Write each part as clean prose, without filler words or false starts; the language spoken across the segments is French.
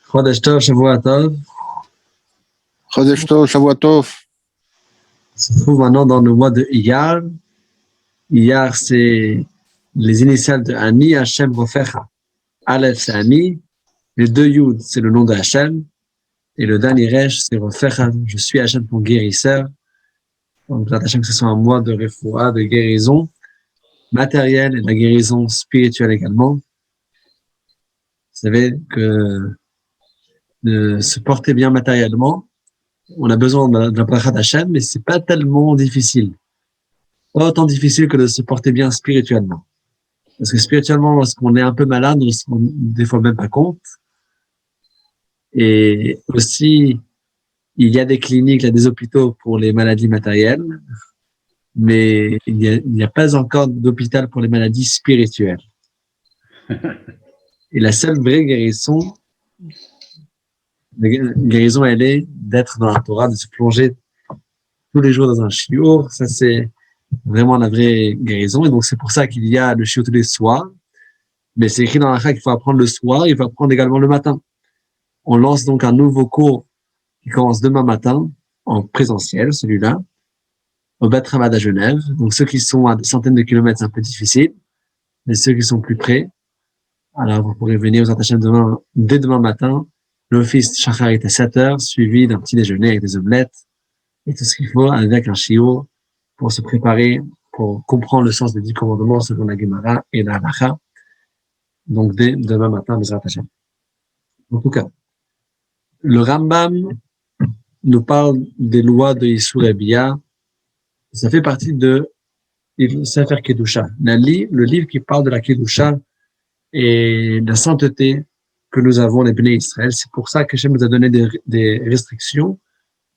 Chodesh Tov, Shavua Tov. Chodesh Tov, Shavua Tov. On se trouve maintenant dans le mois de Iyar. Iyar, c'est les initiales de Ani, Hashem Rofecha. Aleph, c'est Ani. Les deux Yud, c'est le nom de Hashem. Et le dernier Resh, c'est Rofecha. Je suis Hashem, ton guérisseur. Donc, Hashem, que ce soit un mois de refoua, de guérison matérielle et de la guérison spirituelle également. Vous savez que de se porter bien matériellement, on a besoin de la bracha d'Hachem, mais c'est pas tellement difficile. Pas autant difficile que de se porter bien spirituellement. Parce que spirituellement, lorsqu'on est un peu malade, on se rend des fois même pas compte. Et aussi, il y a des cliniques, il y a des hôpitaux pour les maladies matérielles, mais il n'y a pas encore d'hôpital pour les maladies spirituelles. Et la seule vraie guérison, elle est d'être dans la Torah, de se plonger tous les jours dans un shiur. Ça, c'est vraiment la vraie guérison. Et donc, c'est pour ça qu'il y a le shiur tous les soirs. Mais c'est écrit dans la Chag qu'il faut apprendre le soir, il faut apprendre également le matin. On lance donc un nouveau cours qui commence demain matin, en présentiel, celui-là, au Bet Ramad à Genève. Donc, ceux qui sont à des centaines de kilomètres, c'est un peu difficile. Mais ceux qui sont plus près, alors vous pourrez venir aux attachés dès demain matin. L'office Shachar est à 7h, suivi d'un petit déjeuner avec des omelettes et tout ce qu'il faut avec un shiur pour se préparer, pour comprendre le sens des 10 commandements selon la Gemara et la Halacha. Donc, dès demain matin, Bezrat Hashem. En tout cas, le Rambam nous parle des lois de Issur et Bia. Ça fait partie de Sefer Kedusha, le livre qui parle de la Kedusha et de la sainteté que nous avons les Bnei Israël. C'est pour ça que Hashem nous a donné des restrictions.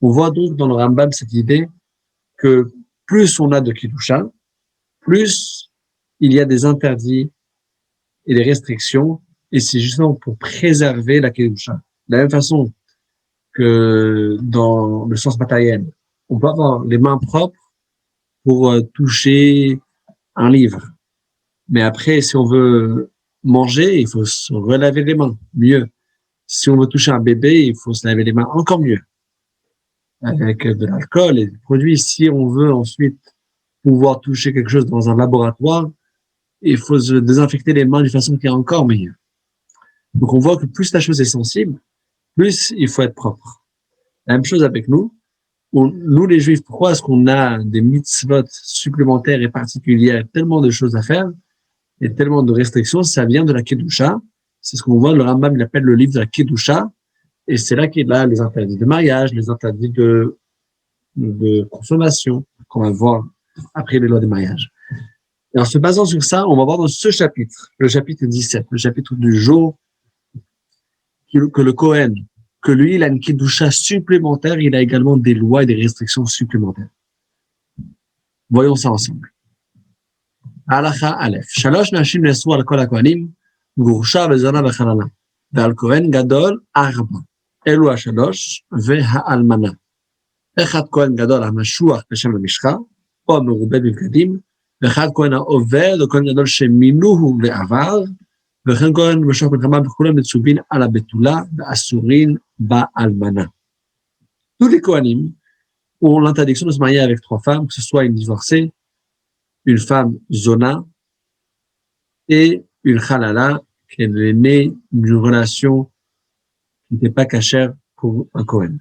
On voit donc dans le Rambam cette idée que plus on a de Kedusha, plus il y a des interdits et des restrictions, et c'est justement pour préserver la Kedusha. De la même façon que dans le sens matériel, on peut avoir les mains propres pour toucher un livre. Mais après, si on veut manger, il faut se relaver les mains, mieux. Si on veut toucher un bébé, il faut se laver les mains encore mieux. Avec de l'alcool et des produits. Si on veut ensuite pouvoir toucher quelque chose dans un laboratoire, il faut se désinfecter les mains d'une façon qui est encore meilleure. Donc on voit que plus la chose est sensible, plus il faut être propre. La même chose avec nous. Nous les Juifs, pourquoi est-ce qu'on a des mitzvot supplémentaires et particulières, tellement de choses à faire et tellement de restrictions? Ça vient de la Kedusha. C'est ce qu'on voit, le Rambam l'appelle le livre de la Kedusha. Et c'est là qu'il y a les interdits de mariage, les interdits de consommation, qu'on va voir après les lois de mariage. Et en se basant sur ça, on va voir dans ce chapitre, le chapitre 17, le chapitre du jour, que le Kohen, que lui, il a une Kedusha supplémentaire, il a également des lois et des restrictions supplémentaires. Voyons ça ensemble. Halacha Aleph. Shalosh nashim nesu al kol hakohanim, gurusha vezona vechalala. Ve'al Kohen gadol arba. אלו השלוש והאלמנה. אחד כהן גדול המשוח בשם המשחה, או המרובה בבגדים, ואחד כהן העובד, או כהן גדול שמינוהו לעבר, וכן כהן משוח מלחמה וכולם מצווים על הבתולה ואסורים באלמנה. Tous les Kohanim ont l'interdiction de se marier avec 3 femmes, que ce soit une divorcée, une femme zona et une halala, qui est née d'une relation qui n'était pas cachère pour un Kohen.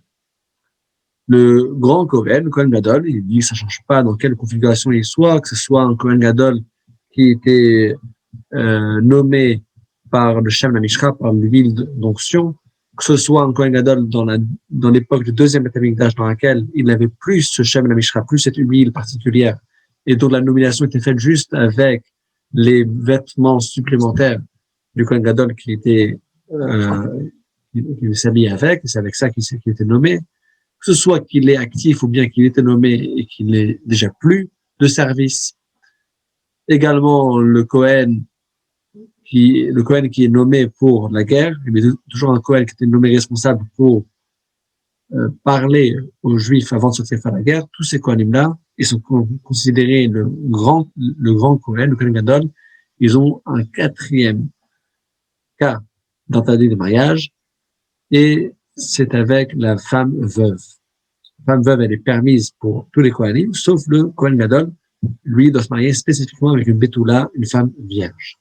Le grand Kohen, le Kohen Gadol, il dit que ça change pas dans quelle configuration il soit, que ce soit un Kohen Gadol qui était nommé par le Shem la Mishra, par l'huile d'onction, que ce soit un Kohen Gadol dans l'époque du deuxième Beth Amikdash dans laquelle il n'avait plus ce Shem la Mishra, plus cette huile particulière, et dont la nomination était faite juste avec les vêtements supplémentaires du Kohen Gadol qui était qu'il s'habille avec, c'est avec ça qu'il était nommé, que ce soit qu'il est actif ou bien qu'il était nommé et qu'il n'est déjà plus de service. Également, le Kohen qui est nommé pour la guerre, mais toujours un Kohen qui était nommé responsable pour parler aux Juifs avant de sortir faire la guerre. Tous ces Kohanim-là, ils sont considérés le grand Kohen, le Kohen Gadol. Ils ont un 4e cas d'interdit de mariage. et c'est avec la femme veuve. La femme veuve, elle est permise pour tous les Kohanim, sauf le Kohen Gadol. Lui doit se marier spécifiquement avec une Betula, une femme vierge.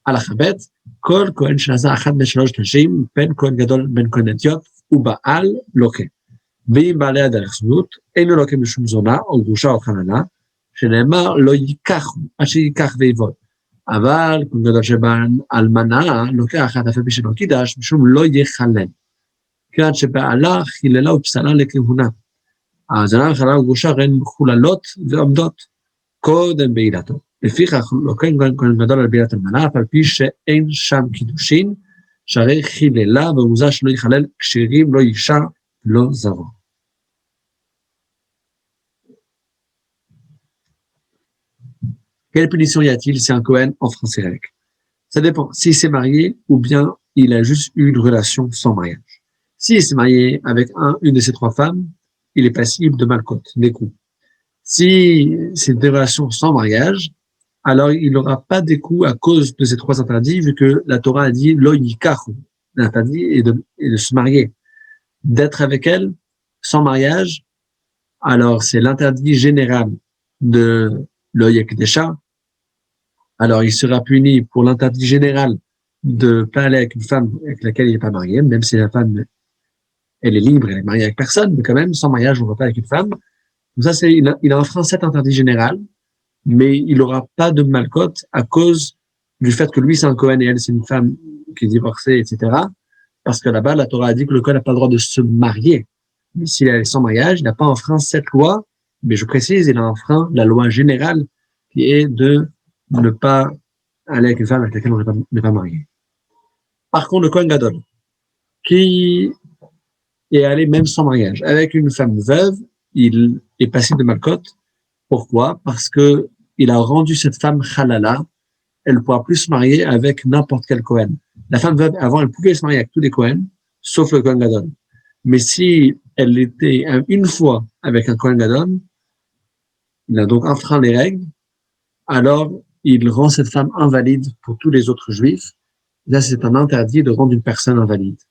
Alachabet, Kol Kohen Shnasa Achad Ben Shalosh Nashim, Ben Kohen Gadol Ben Kohen Etiot, ou Baal Loke. ואם בעליה דרך זנות, אינו לוקה משום זונה, או גרושה או חננה, שנאמר לא ייקחו, עד שייקח ויבוד. אבל כמו גדול שבאלמנה, לוקח אף פי שלא קידש, משום לא יחלל. כיוון שבעלה חיללה ופסלה לכהונה. הזונה וחננה וגרושה הן מחוללות ועומדות קודם בעילתו. לפיכך לוקח כהן גדול על בעילת אלמנה, אף על פי שאין שם קידושין, שהרי חיללה ומוזר שלא יחלל, כשירים לא אישה, לא זרוע. Quelle punition y a-t-il si un Kohen enfreint ses règles? Ça dépend. S'il s'est marié ou bien il a juste eu une relation sans mariage. S'il s'est marié avec une de ses trois femmes, il est passible de malkot, des coups. Si c'est des relations sans mariage, alors il n'aura pas des coups à cause de ces trois interdits, vu que la Torah a dit lo yikachu, l'interdit est de se marier. D'être avec elle sans mariage, alors c'est l'interdit général de l'Oyekdesha. Alors il sera puni pour l'interdit général de parler avec une femme avec laquelle il n'est pas marié, même si la femme, elle est libre, elle est mariée avec personne, mais quand même, sans mariage, on ne va pas avec une femme. Donc ça, il a enfreint cet interdit général, mais il n'aura pas de malcote à cause du fait que lui, c'est un Kohen et elle, c'est une femme qui est divorcée, etc. Parce que là-bas, la Torah a dit que le Kohen n'a pas le droit de se marier. Mais s'il est sans mariage, il n'a pas enfreint cette loi, mais je précise, il a enfreint la loi générale qui est de ne pas aller avec une femme avec laquelle on n'est pas marié. Par contre, le Kohen Gadol, qui est allé même sans mariage, avec une femme veuve, il est passé de malcote. Pourquoi? Parce que il a rendu cette femme halala, elle ne pourra plus se marier avec n'importe quel Kohen. La femme veuve, avant, elle pouvait se marier avec tous les Kohen, sauf le Kohen Gadol. Mais si elle était une fois avec un Kohen Gadol, il a donc enfreint les règles, alors il rend cette femme invalide pour tous les autres juifs. Là, c'est un interdit de rendre une personne invalide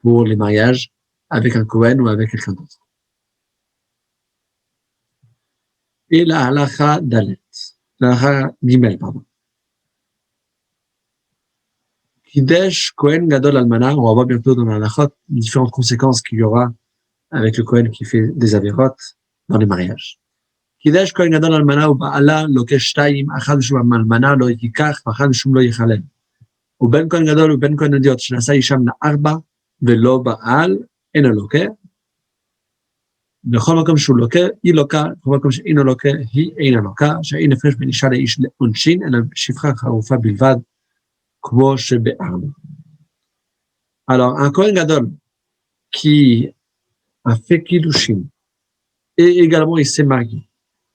pour les mariages avec un Kohen ou avec quelqu'un d'autre. Et la halacha dalet, la halacha gimel, pardon. Kidesh Kohen Gadol Almana, on va voir bientôt dans la halachot différentes conséquences qu'il y aura avec le Kohen qui fait des avérotes dans les mariages. Kidesh Kohen Gadol Almana ou Ba'ala lokesh shtayim achad shum almana lo yikach v'achad shum lo yichalel. Ou ben Kohen Gadol ou ben Kohen Idiot shnasa isham na'arba ve'lo ba'al en loke. בכל מקום שהוא לוקה, היא לוקה, בכל מקום שאינו לוקה, היא אינה לוקה, שאין הפרש בין אישה לאיש לעונשין, אלא שפחה חרופה בלבד, כמו שבארנו. Alors, un Kohen Gadol qui a fait Kiddushin, et également il s'est marié,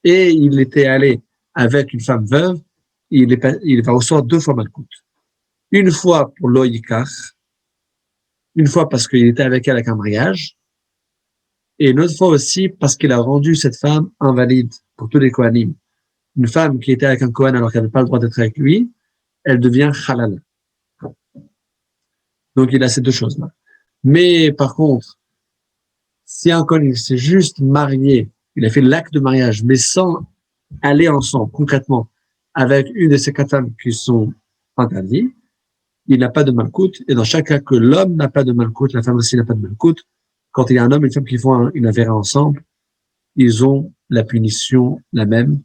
et il était allé avec une femme veuve, il va recevoir 2 fois malkout. Une fois pour l'oyikach, une fois parce qu'il était avec elle avec un mariage, et une autre fois aussi parce qu'il a rendu cette femme invalide pour tous les Kohanim. Une femme qui était avec un Kohen alors qu'elle n'avait pas le droit d'être avec lui, elle devient halal. Donc il a ces 2 choses-là. Mais par contre, si un Kohen s'est juste marié, il a fait l'acte de mariage, mais sans aller ensemble concrètement avec une de ces 4 femmes qui sont interdites, il n'a pas de malkout. Et dans chaque cas que l'homme n'a pas de malkout, la femme aussi n'a pas de malkout, quand il y a un homme et une femme qui font une affaire ensemble, ils ont la punition la même,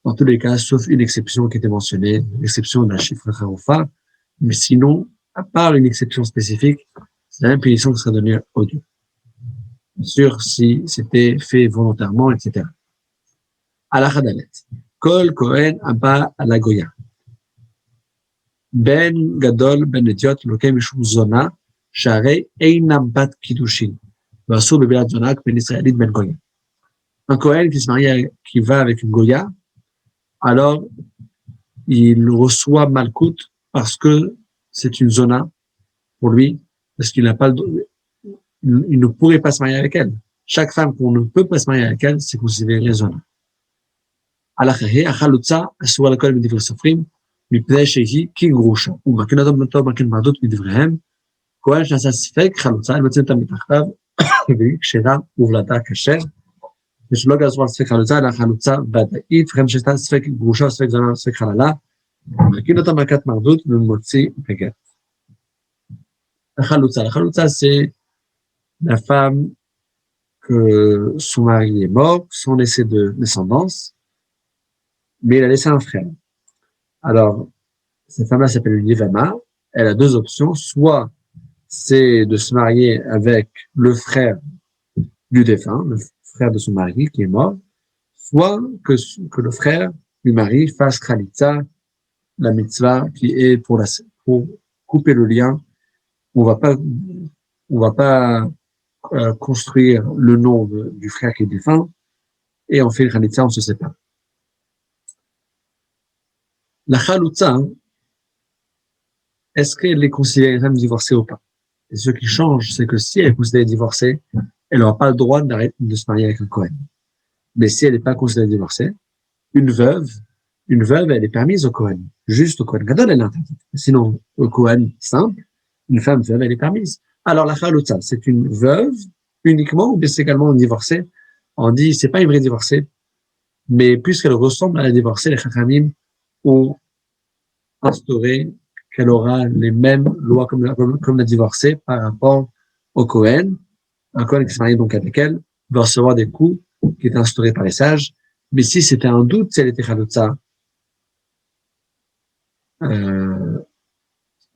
dans tous les cas, sauf une exception qui était mentionnée, l'exception de la chiffre Haroufa. Mais sinon, à part une exception spécifique, c'est la même punition qui sera donnée aux deux. Bien sûr, si c'était fait volontairement, etc. Halakha dalet. Kol Kohen Abba ala Goya. Ben Gadol Ben Etiot Lokem Mishum Zona, Sharei Einam Bat Kiddushin. Un Kohen qui se marie, qui va avec une Goya, alors il reçoit malkout parce que c'est une zona pour lui, parce qu'il n'a pas il ne pourrait pas se marier avec elle. Chaque femme qu'on ne peut pas se marier avec elle, c'est considéré zona. Alachahe achalutza asura l'kol midivre sofrim mipnei shehi ki grusha umakin adam nato makin madot midivrehem כהן שעשה ספק חלוצה, הם מוצאים אותה מתחתיו, והיא כשרה ובלתה כשר, ושלא גזרו על ספק חלוצה, אלא חלוצה ודאית, וכן שעשתה ספק גרושה, ספק זונה, ספק חללה, מרכין אותה מלכת מרדות ומוציא בגט. La chalouza, c'est la femme que son mari est mort, sans laisser de descendance, mais il a laissé un frère. Alors, cette femme-là s'appelle une Yevama. Elle a deux options. Soit c'est de se marier avec le frère du défunt, le frère de son mari qui est mort, soit que le frère du mari fasse khalitza, la mitzvah qui est pour couper le lien. On va pas construire le nom du frère qui est défunt et on fait le khalitza, on se sépare. La khaloutza, est-ce qu'elle est considérée femme divorcée ou pas? Et ce qui change, c'est que si elle est considérée divorcée, elle n'aura pas le droit d'arrêter de se marier avec un Kohen. Mais si elle n'est pas considérée divorcée, une veuve, elle est permise au Kohen. Juste au Kohen Gadol, elle est interdite. Sinon, au Kohen simple, une femme veuve, elle est permise. Alors la khaloutza, c'est une veuve uniquement, ou bien c'est également une divorcée? On dit, c'est pas une vraie divorcée, mais puisqu'elle ressemble à la divorcée, les chachamim ont instauré qu'elle aura les mêmes lois comme la divorcée par rapport au Kohen. Un Kohen qui se marie donc avec elle va recevoir des coups qui étaient instaurés par les sages. Mais si c'était un doute, si elle était khaloutza,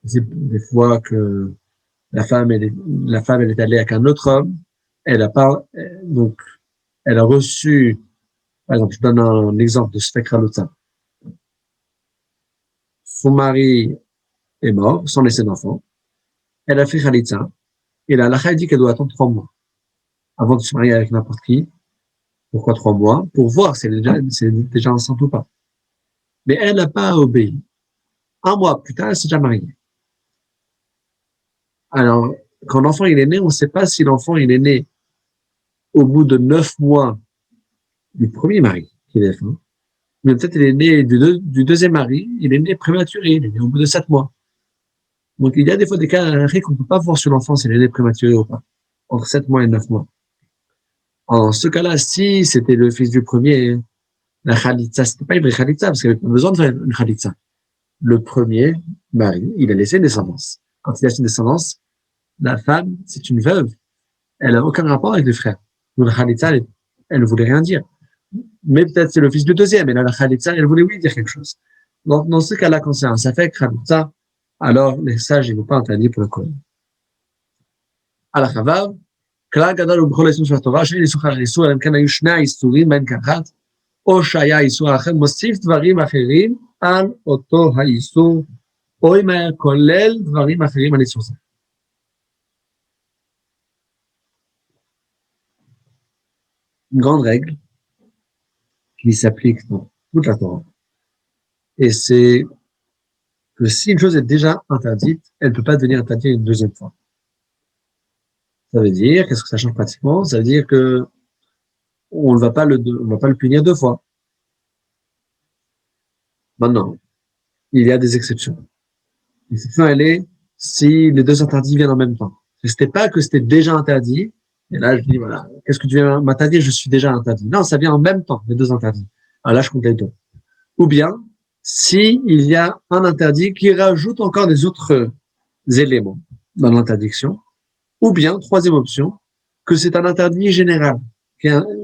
des fois que la femme elle est allée avec un autre homme, elle a reçu, par exemple, je donne un exemple de sfek khaloutza. Son mari est mort, sans laisser d'enfant. Elle a fait khalitza. Et la halakha dit qu'elle doit attendre 3 mois avant de se marier avec n'importe qui. Pourquoi 3 mois? Pour voir si elle est déjà enceinte ou pas. Mais elle n'a pas obéi. 1 mois plus tard, elle s'est déjà mariée. Alors, quand l'enfant il est né, on ne sait pas si l'enfant il est né au bout de 9 mois du premier mari qui est défunt. Mais peut-être il est né du deuxième mari, il est né prématuré, il est né au bout de 7 mois. Donc il y a des fois des cas qu'on ne peut pas voir sur l'enfant s'il est né prématuré ou pas, entre 7 mois et 9 mois. En ce cas-là, si c'était le fils du premier, la khalitza, c'était pas une vraie khalitza, parce qu'il avait pas besoin de faire une khalitza. Le premier mari, il a laissé une descendance. Quand il a laissé une descendance, la femme, c'est une veuve. Elle n'a aucun rapport avec le frère. Donc la khalitza, elle ne voulait rien dire. Mais peut-être c'est le fils du deuxième, et là, la khalitza, elle voulait oui dire quelque chose. Donc, dans ce cas-là, quand c'est un safek khalitza, alors les sages, ils ne vont pas interdire pour le Kohen. Al-Chavav, כלל גדול ובכל האיסורים של התורה, שאין איסור על האיסור, אלא אם כן היו שני האיסורים בין כאחת, או שהיה איסור אחר, מוסיף דברים אחרים על אותו האיסור, או אם היה כולל דברים אחרים על איסור זה. Une grande règle qui s'applique dans toute la Torah, et c'est que si une chose est déjà interdite, elle ne peut pas devenir interdite une deuxième fois. Ça veut dire, qu'est-ce que ça change pratiquement? Ça veut dire que on ne va pas le punir 2 fois. Maintenant, il y a des exceptions. L'exception, elle est si les 2 interdits viennent en même temps. C'était pas que c'était déjà interdit, et là je dis voilà, qu'est-ce que tu viens m'interdire? Je suis déjà interdit. Non, ça vient en même temps, les 2 interdits. Alors là, je compte les 2. Ou bien, si il y a un interdit qui rajoute encore des autres éléments dans l'interdiction, ou bien, troisième option, que c'est un interdit général.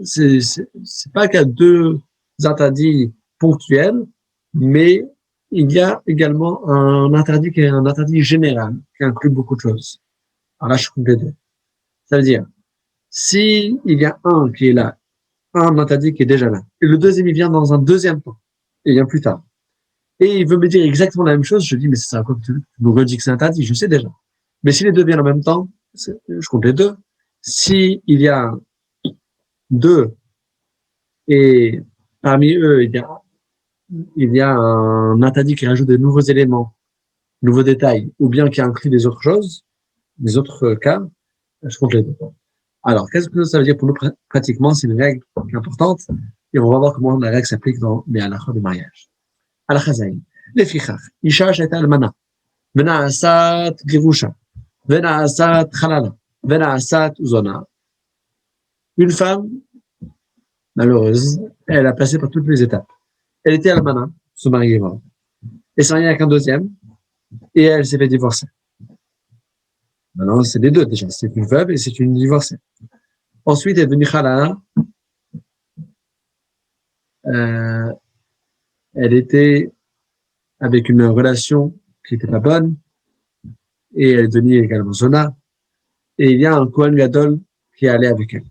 C'est pas qu'il y a 2 interdits ponctuels, mais il y a également un interdit qui est un interdit général, qui inclut beaucoup de choses. Alors là, je compte les 2. Ça veut dire, si il y a un qui est là, un interdit qui est déjà là, et le deuxième, il vient dans un deuxième temps, et il vient plus tard, et il veut me dire exactement la même chose, je dis, mais c'est ça, quoi que tu nous redis que c'est interdit, je sais déjà. Mais si les 2 viennent en même temps, je compte les 2. Si il y a 2, et parmi eux, il y a un interdit qui rajoute de nouveaux éléments, nouveaux détails, ou bien qui inclut des autres choses, des autres cas, je compte les 2. Alors, qu'est-ce que ça veut dire pour nous pratiquement? C'est une règle importante, et on va voir comment la règle s'applique dans les halachot de mariage. Halacha zayin. Lefichach, isha shayta almana, mena asat girusha, Vena'asat Khalala, Vena'asat Uzona. Une femme malheureuse, elle a passé par toutes les étapes. Elle était almana, son mari est mort. Elle s'est mariée avec un deuxième, et elle s'est fait divorcer. Maintenant, c'est les deux déjà. C'est une veuve et c'est une divorcée. Ensuite, elle est devenue Khalala. Elle était avec une relation qui n'était pas bonne, et elle est devenue également Zona. Et il y a un Kohen Gadol qui est allé avec elle.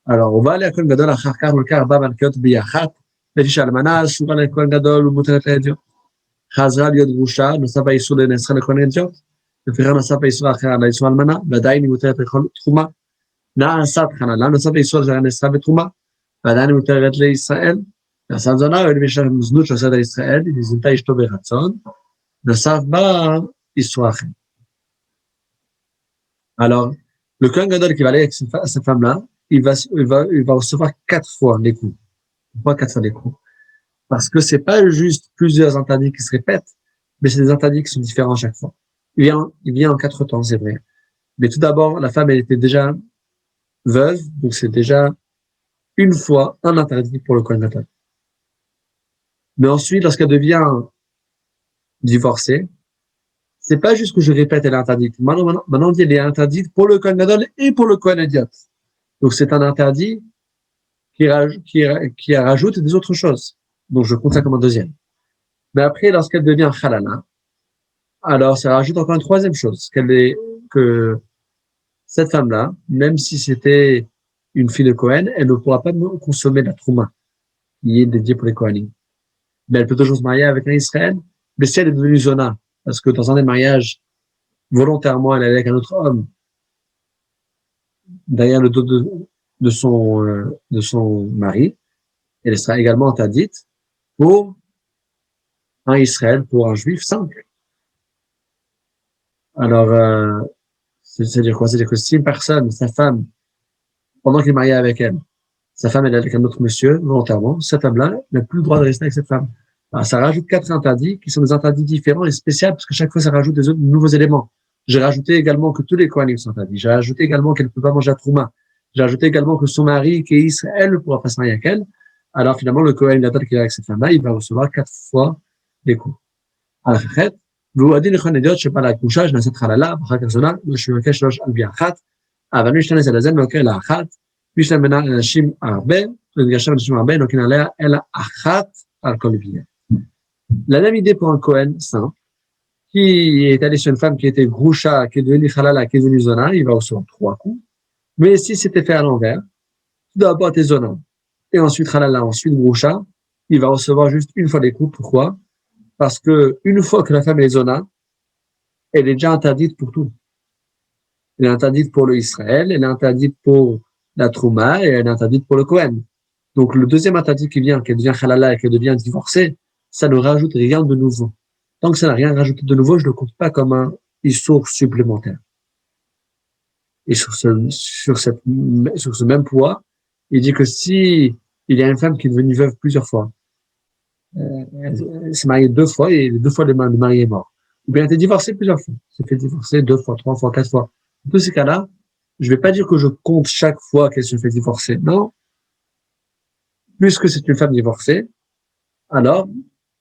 Alors, on va aller à Kohen Gadol, à Charkar, le Karba, Malkiot, Biyachat, Petish Almana, souvent le Kohen Gadol, ou Moutret Ledio. Chazra, Liot Gusha, ne sait pas Issou, le Nesra, le Kohen Ledio. Le Ferra, ne sait pas Issou, Achar, la Issou Almana, Badaï, ni Moutret Ledio, Trouma. Na'asat Khalala, ne sait pas Issou, le Nesra, le Trouma. Badaï, ni Moutret Ledio, Israël. נעשה זונה, ולמשך מזנות שעושה את ישראל, היא זונתה אשתו ברצון, נוסף בה איסור אחר. Alors, le Kohen Gadol qui va aller avec cette femme-là, il va recevoir 4 fois les coups. Pourquoi 4 fois les coups? Parce que c'est pas juste plusieurs interdits qui se répètent, mais c'est des interdits qui sont différents à chaque fois. Il vient en 4 temps, c'est vrai. Mais tout d'abord, la femme, elle était déjà veuve, donc c'est déjà une fois un interdit pour le Kohen Gadol. Mais ensuite, lorsqu'elle devient divorcée, c'est pas juste que je répète, elle est interdite. Maintenant, on dit elle est interdite pour le Kohen Gadol et pour le Kohen Idiot. Donc, c'est un interdit qui rajoute des autres choses. Donc, je compte ça comme un deuxième. Mais après, lorsqu'elle devient Khalala, alors ça rajoute encore une troisième chose, que cette femme-là, même si c'était une fille de Kohen, elle ne pourra pas consommer la trouma qui est dédiée pour les Kohanim. Mais elle peut toujours se marier avec un Israël, mais si elle est devenue Zona, parce que dans un des mariages, volontairement, elle est avec un autre homme, derrière le dos de son mari, elle sera également interdite pour un Israël, pour un juif simple. Alors, c'est-à-dire quoi? C'est-à-dire que si une personne, sa femme, pendant qu'il est marié avec elle, sa femme est avec un autre monsieur, volontairement, cette femme-là n'a plus le droit de rester avec cette femme. Alors, ça rajoute 4 interdits qui sont des interdits différents et spéciaux parce que chaque fois, ça rajoute des nouveaux éléments. J'ai rajouté également que tous les Kohanim sont interdits. J'ai rajouté également qu'elle ne peut pas manger à Trouma. J'ai rajouté également que son mari, qui est Israël, ne pourra pas se marier avec elle. Alors, finalement, le Kohen Gadol qui est avec cette femme-là, il va recevoir 4 fois les coups. Alors, והוא הדין לכל נדיעות שבא להקדושה, שנעשית חללה, ואחר כך זונה, ושמבקש 3 על פי אחת, אבל מי שתנס על הזה, נוקר לה אחת, מי שתמנה אנשים הרבה, ונגשם אנשים הרבה, נוקר עליה, אלא אחת על כל פיה. La même idée pour un Kohen simple, qui est allé sur une femme qui était Groucha, qui est devenue Khalala, qui est devenue Zona, il va recevoir 3 coups. Mais si c'était fait à l'envers, tout d'abord t'es Zona, et ensuite Khalala, ensuite Groucha, il va recevoir juste une fois les coups. Pourquoi? Parce que une fois que la femme est Zona, elle est déjà interdite pour tout. Elle est interdite pour le Israël, elle est interdite pour la Trouma, et elle est interdite pour le Kohen. Donc le deuxième interdit qui vient, qu'elle devient Khalala et qu'elle devient divorcée, ça ne rajoute rien de nouveau. Tant que ça n'a rien rajouté de nouveau, je ne le compte pas comme un issour supplémentaire. Et sur ce même poids, il dit que si il y a une femme qui est devenue veuve plusieurs fois, elle s'est mariée 2 fois et 2 fois le mari est mort. Ou bien elle a été divorcée plusieurs fois. Elle s'est fait divorcer 2 fois, 3 fois, 4 fois. Dans tous ces cas-là, je ne vais pas dire que je compte chaque fois qu'elle se fait divorcer. Non. Puisque c'est une femme divorcée, alors,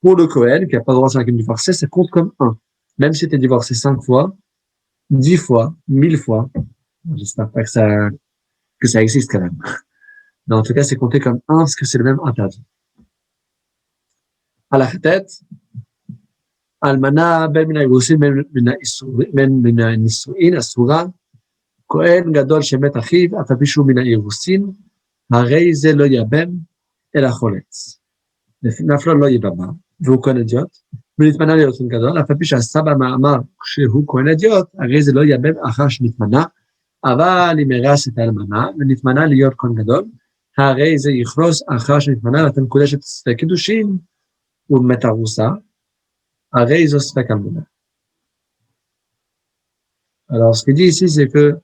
pour le Kohen, qui n'a pas le droit de se divorcer, ça compte comme 1. Même si tu es divorcé 5 fois, 10 fois, 1000 fois, j'espère pas que ça existe quand même. Mais en tout cas, c'est compté comme 1 parce que c'est le même interdit. À la tête, Almana, ben mina irusin, ben mina nisuin, asura, Kohen gadol shemet achiv, afabishu mina irusin, harei ze lo yabem, el acholetz. נפלה לא יבמה, והוא כהן אדיוט, ונתמנה להיות כהן גדול, אף על פי שעשה במאמר שהוא כהן אדיוט, הרי זה לא יבם אחר שנתמנה, אבל אם הרס את האלמנה, ונתמנה להיות כהן גדול, הרי זה יכרוס אחר שנתמנה, ואתה מקודש את ספק קידושין, ומת ארוסה, הרי זו ספק אמונה. Alors, ce qu'il dit ici, c'est que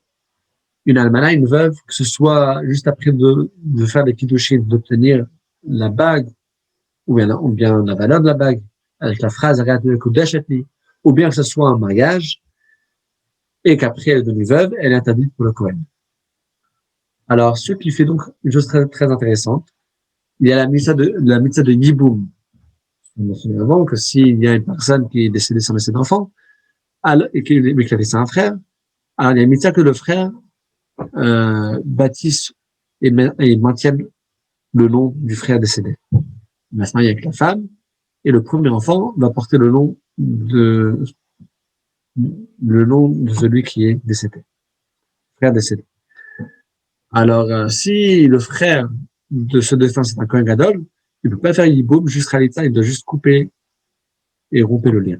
une almana, une veuve, que ce soit juste après de faire les kiddushin, d'obtenir la bague, ou bien la valeur de la bague, avec la phrase ou bien que ce soit un mariage, et qu'après elle est devenue veuve, elle est interdite pour le Kohen. Alors, ce qui fait donc une chose très, très intéressante, il y a la mitzvah de Yiboum. On mentionnait avant que s'il y a une personne qui est décédée sans laisser d'enfant, mais qui a laissé un frère, alors il y a une mitzvah que le frère baptise et maintienne le nom du frère décédé. Il va se marier avec la femme, et le premier enfant va porter le nom de celui qui est décédé, frère décédé. Alors, si le frère de ce défunt, c'est un Kohen Gadol, il ne peut pas faire Yiboum, juste Khalitza, il doit juste couper et rompre le lien.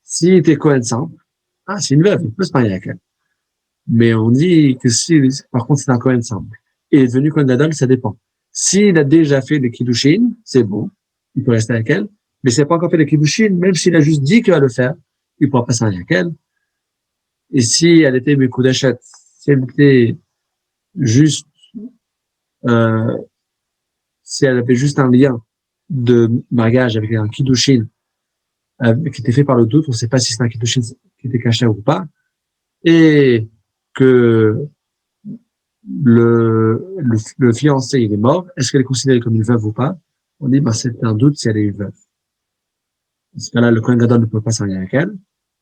S'il était Kohen simple, c'est une veuve, il peut se marier avec elle. Mais on dit que si, par contre, c'est un Kohen simple, et il est devenu Kohen Gadol, ça dépend. S'il a déjà fait le Kiddushin, c'est bon, il peut rester avec elle, mais s'il n'a pas encore fait le Kiddushin, même s'il a juste dit qu'il va le faire, il ne pourra pas se marier avec elle. Et si elle était Mekudeshet, si elle était juste, si elle avait juste un lien de mariage avec un Kiddushin, qui était fait par le doute, on ne sait pas si c'est un Kiddushin qui était caché ou pas, et que le fiancé, il est mort, est-ce qu'elle est considérée comme une veuve ou pas? On dit, c'est un doute si elle est une veuve. Dans ce cas-là, le Kohen Gadol ne peut pas se marier avec elle,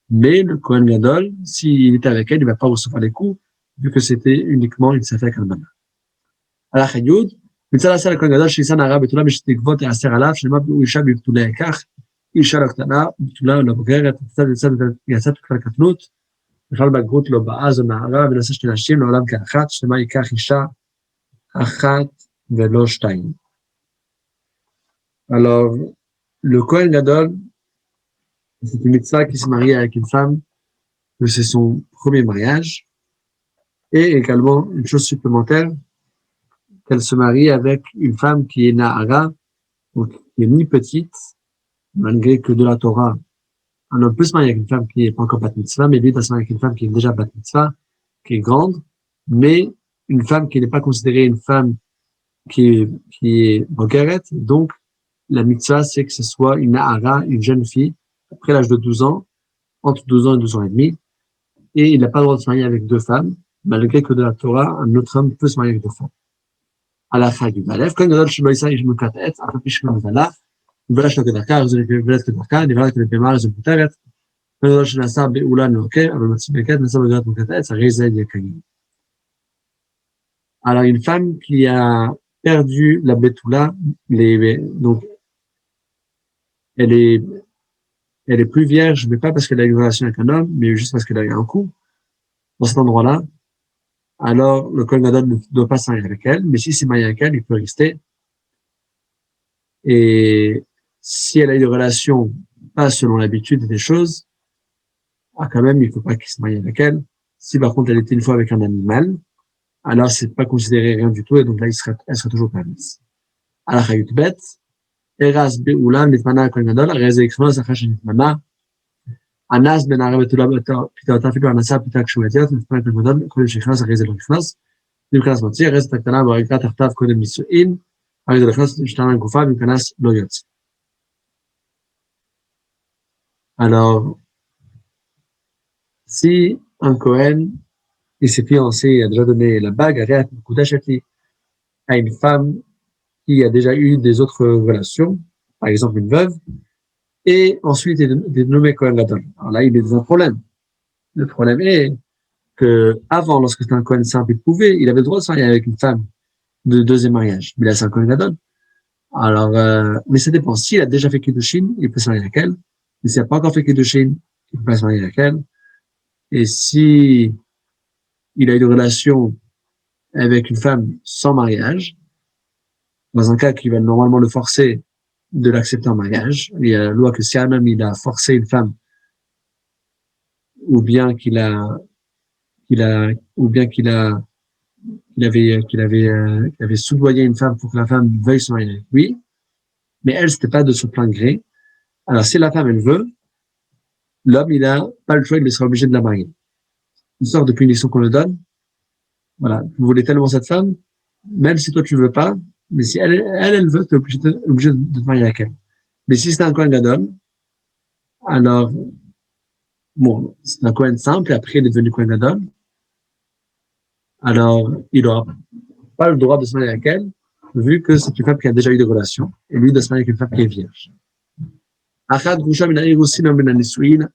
mais le Kohen Gadol, s'il était avec elle, il ne va pas recevoir les coups, vu que c'était uniquement une s'affaire avec un homme. Alors, Chayoud, מצד עשה לכהן גדול שאיסה נערה בתולה משתקוות יאסר עליו, שנאמר אישה בבתולה כך, אישה לא קטנה, בתולה לא בוגרת, יצאת כבר קטנות, בכלל בגרות לא באה, זו נערה, ונעשה שתי נשים לעולם כאחת, שנאמר ייקח אישה אחת ולא שתיים. Alors, le Kohen Gadol, c'est une mitzvah qui se marie avec une femme, que c'est son premier mariage, et également une chose supplémentaire, qu'elle se marie avec une femme qui est Nahara, donc qui est ni petite, malgré que de la Torah, un homme peut se marier avec une femme qui n'est pas encore bat mitzvah, mais lui doit se marier avec une femme qui est déjà bat mitzvah, qui est grande, mais une femme qui n'est pas considérée une femme qui est bogeret. Donc, la mitzvah, c'est que ce soit une Nahara, une jeune fille, après l'âge de 12 ans, entre 12 ans et 12 ans et demi, et il n'a pas le droit de se marier avec deux femmes, malgré que de la Torah, un autre homme peut se marier avec deux femmes. הלכה י"א, כהן גדול שלא יישא איש מכת עץ, אף על פי שכבר נבלה, נבלה שלו כדרכה, ארזו נבלת כדרכה, נבלה כבהמה ארזו מותרת, כהן גדול שנעשה בעולה נוקה, אבל מצוי בכת, נעשה בגדרת מכת עץ, הרי זה יקיים. Alors, une femme qui a perdu la bétoula, donc, elle est plus vierge, mais pas parce qu'elle a eu une relation avec un homme, mais juste parce qu'elle a eu un coup, dans cet endroit-là, alors le Kohen Gadol ne doit pas se marier avec elle, mais si c'est marié avec elle, il peut rester. Et si elle a eu des relations pas selon l'habitude des choses, quand même, il ne faut pas qu'il se marie avec elle. Si par contre elle était une fois avec un animal, alors c'est pas considéré rien du tout, et donc là, elle serait toujours permise. Alors, Hayut Bet, Eras Be'ulam, Nitmana Kohen Gadol, Reze Ekchnos, Achash Nitmana, אנס בן הערב בתולה פתאותה אפילו אנסה פתאה כשהוא יתיות, נתפנה את הגדול, קודם שיכנס, אחרי זה לא נכנס, נכנס מוציא, הרזת הקטנה והריקה תחתיו קודם נישואין, אחרי זה נכנס, משתנה גופה, ומכנס לא יוצא. Alors, si un Kohen, il s'est fiancé, il a déjà donné la bague, à une femme qui a déjà eu des autres relations, par exemple une veuve, et ensuite il est nommé Kohen Gadol. Alors là, il est dans un problème. Le problème est que avant, lorsque c'était un Kohen simple, il avait le droit de se marier avec une femme de deuxième mariage. Mais là, c'est un Kohen Gadol. Alors, mais ça dépend. S'il a déjà fait Kiddushin, il peut se marier avec elle. Mais s'il n'a pas encore fait Kiddushin, il peut pas se marier avec elle. Et si il a eu une relation avec une femme sans mariage, dans un cas qui va normalement le forcer de l'accepter en mariage, il y a la loi que si un homme il a forcé une femme, ou bien qu'il avait soudoyé une femme pour que la femme veuille se marier avec lui, mais elle, c'était pas de son plein gré. Alors, si la femme, elle veut, l'homme, il a pas le choix, il sera obligé de la marier. Une sorte de punition qu'on le donne. Voilà. Vous voulez tellement cette femme, même si toi tu veux pas, mais si elle veut, tu es obligé de te marier avec elle. Mais si c'est un Kohen Gadol, alors, bon, c'est un Kohen simple, et après il est devenu Kohen Gadol. Alors, il n'aura pas le droit de se marier avec elle, vu que c'est une femme qui a déjà eu des relations, et lui de se marier avec une femme qui est vierge. Achad Gusha min ha'irusina min ha'nisuin,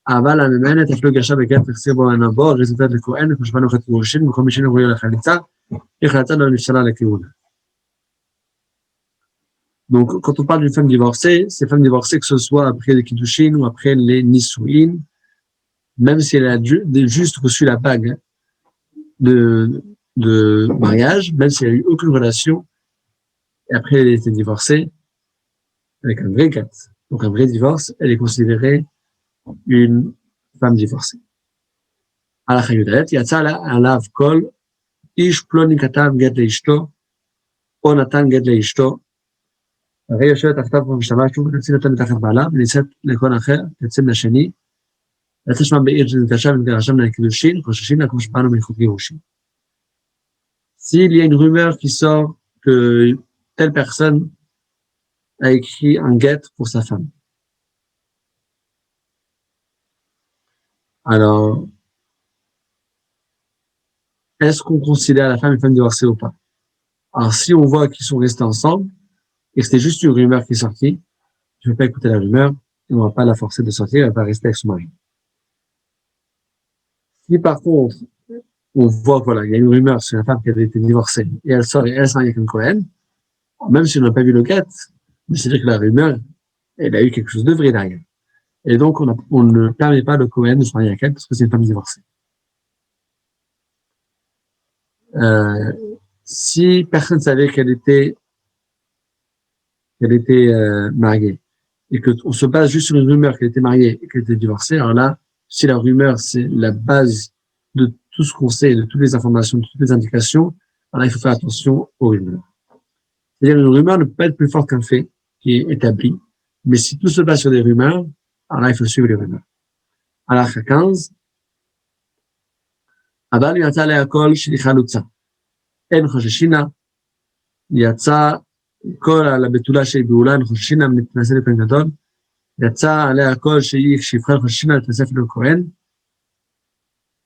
אבל הממנת אפילו גרשה בגט תחסיר בו הנבוא, רזיתת לכהן, וחשבנו חת גירושין, במקום מי שנבוא לחליצה, היא חליצה לא נפסלה לכהונה. Donc, quand on parle d'une femme divorcée, ces femmes divorcées, que ce soit après les kiddushin ou après les nisouin, même si elle a juste reçu la bague de mariage, même si elle a eu aucune relation, et après elle a été divorcée, avec un vrai gat, donc un vrai divorce, elle est considérée une femme divorcée. הלכה י"ד, יצא עליו כל איש פלוני כתב גט לאשתו, או נתן גט לאשתו, הרי יושבת תחתיו ומשתמש שוב ותצא נתן מתחת בעלה, ונישאת לכהן אחר, תצא מן השני, יצא שמם בעיר שנתגרשה ונתגרשה מן הקידושין, חוששים לה כמו שבאנו מייחוד גירושין. S'il y a une rumeur qui sort que telle personne a écrit un get pour sa femme, alors est-ce qu'on considère la femme une femme divorcée ou pas? Alors, si on voit qu'ils sont restés ensemble, et que c'était juste une rumeur qui est sortie, je ne vais pas écouter la rumeur, et on ne va pas la forcer de sortir, elle va rester avec son mari. Si par contre, on voit, voilà, il y a une rumeur sur la femme qui avait été divorcée, et elle sort et elle s'en avec un Cohen, même si on n'a pas vu le get, mais c'est-à-dire que la rumeur, elle a eu quelque chose de vrai derrière. Et donc, on ne permet pas le Cohen de se marier avec elle parce que c'est une femme divorcée. Si personne ne savait qu'elle était mariée, et qu'on se base juste sur une rumeur qu'elle était mariée et qu'elle était divorcée, alors là, si la rumeur, c'est la base de tout ce qu'on sait, de toutes les informations, de toutes les indications, alors là, il faut faire attention aux rumeurs. C'est-à-dire, une rumeur ne peut pas être plus forte qu'un fait qui est établi, mais si tout se base sur des rumeurs, alors là, il faut suivre les rumeurs. Alors, 15, אבל יצא להכל שליחלוצה. אין חוששינה, יצא כל על הבתולה שהיא בעולה, אין חוששינה, מתנסה לכהן גדול, יצא עליה הכל שהיא שיבחר חוששינה, להתנסף לכהן,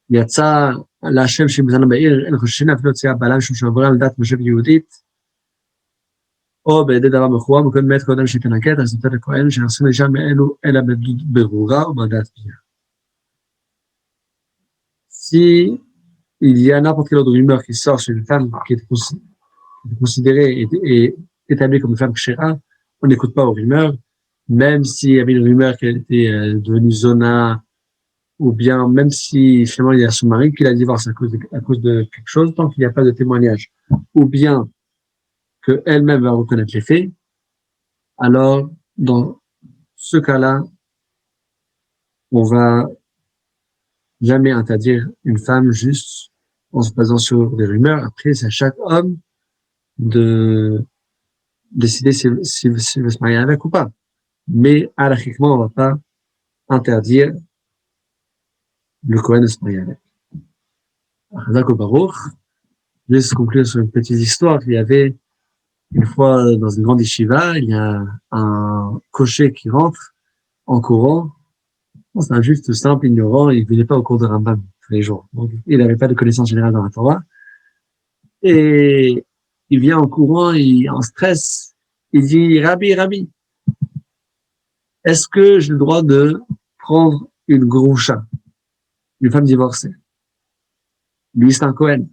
יצא להשם שהיא מזנה בעיר, אין חוששינה, אפילו יציאה בעלה משום שעברה לדעת מושב יהודית, או בידי דבר מכורה, מכהן מת קודם שתנקט, אז נותן לכהן, שנעשים לאישה מאלו, אלא ברורה או בדעת פיה. Si il y a n'importe quelle autre rumeur qui sort sur une femme qui est considérée et établie comme une femme kshera, on n'écoute pas aux rumeurs, même s'il y avait une rumeur qu'elle était devenue zona, ou bien même si finalement il y a son mari qui la divorce à cause de quelque chose, tant qu'il n'y a pas de témoignage, ou bien qu'elle-même va reconnaître les faits, alors dans ce cas-là, on va jamais interdire une femme juste en se basant sur des rumeurs. Après, c'est à chaque homme de décider s'il veut se marier avec ou pas. Mais, halachiquement, on ne va pas interdire le Kohen de se marier avec. Chazak ou Baruch, juste conclure sur une petite histoire. Il y avait une fois dans une grande yeshiva, il y a un cocher qui rentre en courant. C'est un juif tout simple, ignorant, il ne venait pas au cours de Rambam tous les jours. Donc, il n'avait pas de connaissance générale dans la Torah. Et il vient en courant, il est en stress. Il dit, Rabbi, est-ce que j'ai le droit de prendre une groucha, une femme divorcée? Lui, c'est un Cohen.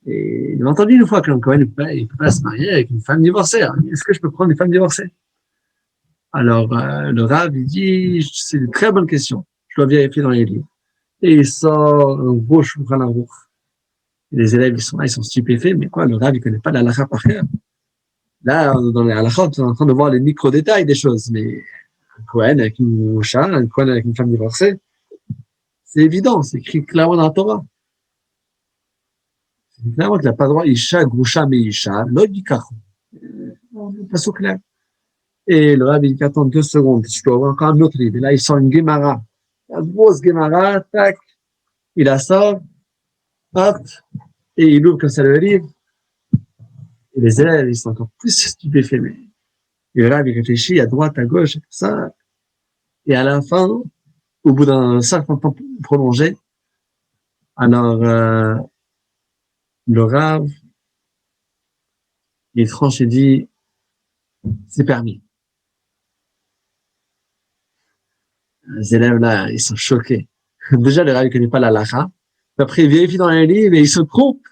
Et il a entendu une fois qu'un Cohen ne peut pas se marier avec une femme divorcée. Est-ce que je peux prendre une femme divorcée? Alors, le Rav, il dit, c'est une très bonne question. Je dois vérifier dans les livres. Et il sort un gros Shulchan Aruch. Les élèves, ils sont là, ils sont stupéfaits, mais quoi, le Rav, il connaît pas la halakha par cœur. Là, dans les halakha, on est en train de voir les micro-détails des choses, mais un Cohen avec une Mosha, un Cohen avec une femme divorcée, c'est évident, c'est écrit clairement dans la Torah. C'est clairement qu'il n'a pas le droit, Isha, Grusha, mais Isha, l'odikachu. Pas so clair. Et le Rav, il dit, attends 2 secondes, je dois avoir encore un autre livre. Et là, il sort une Gemara. La grosse Gemara, tac, il la sort, hop, et il ouvre comme ça le livre. Et les élèves, ils sont encore plus stupéfaits. Et le Rav, il réfléchit à droite, à gauche, et tout ça. Et à la fin, au bout d'un certain temps prolongé, alors le Rav, il tranche et dit, c'est permis. Les élèves là, ils sont choqués. Déjà, le Rav, il connaît pas la halakha. Après, il vérifie dans les livres et il se trompe.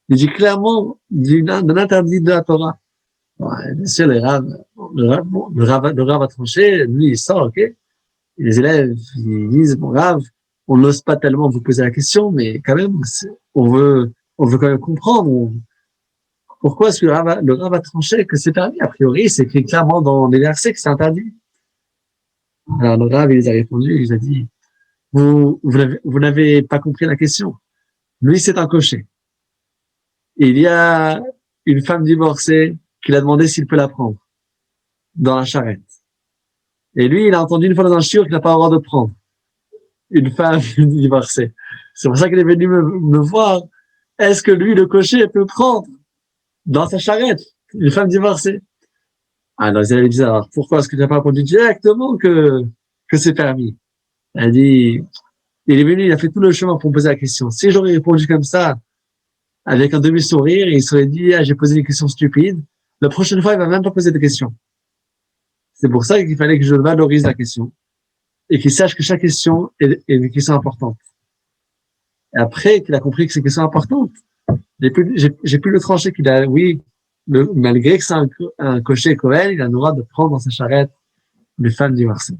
Il dit clairement d'un interdit de la Torah. Ouais, bien sûr, le Rav a tranché, lui, il sort, ok. Et les élèves, ils disent, bon, Rav, on n'ose pas tellement vous poser la question, mais quand même, on veut quand même comprendre. Pourquoi est-ce que le Rav a tranché que c'est permis? A priori, c'est écrit clairement dans les versets que c'est interdit. Alors, le Rav, il les a répondu, il les a dit, vous n'avez pas compris la question. Lui, c'est un cocher. Il y a une femme divorcée qui l'a demandé s'il peut la prendre dans la charrette. Et lui, il a entendu une fois dans un shiur qu'il n'a pas le droit de prendre une femme divorcée. C'est pour ça qu'il est venu me voir. Est-ce que lui, le cocher, peut prendre dans sa charrette une femme divorcée? Alors, ils avaient dit, alors, pourquoi est-ce que tu n'as pas répondu directement que c'est permis? Elle a dit, il est venu, il a fait tout le chemin pour me poser la question. Si j'aurais répondu comme ça, avec un demi-sourire, il serait dit, ah, j'ai posé une question stupide. La prochaine fois, il va même pas poser de questions. C'est pour ça qu'il fallait que je valorise la question et qu'il sache que chaque question est une question importante. Et après qu'il a compris que c'est une question importante, j'ai pu le trancher qu'il a, oui, malgré que c'est un cocher Kohen, il a le droit de prendre dans sa charrette les femmes divorcées.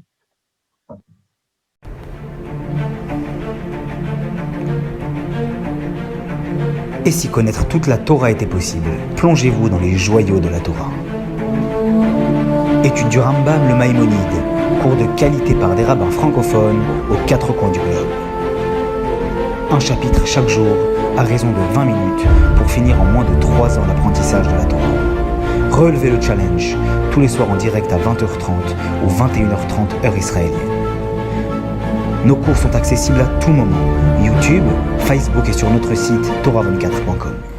Et si connaître toute la Torah était possible, plongez-vous dans les joyaux de la Torah. Étude du Rambam, le Maïmonide, cours de qualité par des rabbins francophones aux 4 coins du globe. Un chapitre chaque jour, à raison de 20 minutes, pour finir en moins de 3 ans l'apprentissage de la Torah. Relevez le challenge, tous les soirs en direct à 20h30 ou 21h30 heure israélienne. Nos cours sont accessibles à tout moment, YouTube, Facebook et sur notre site torah24.com.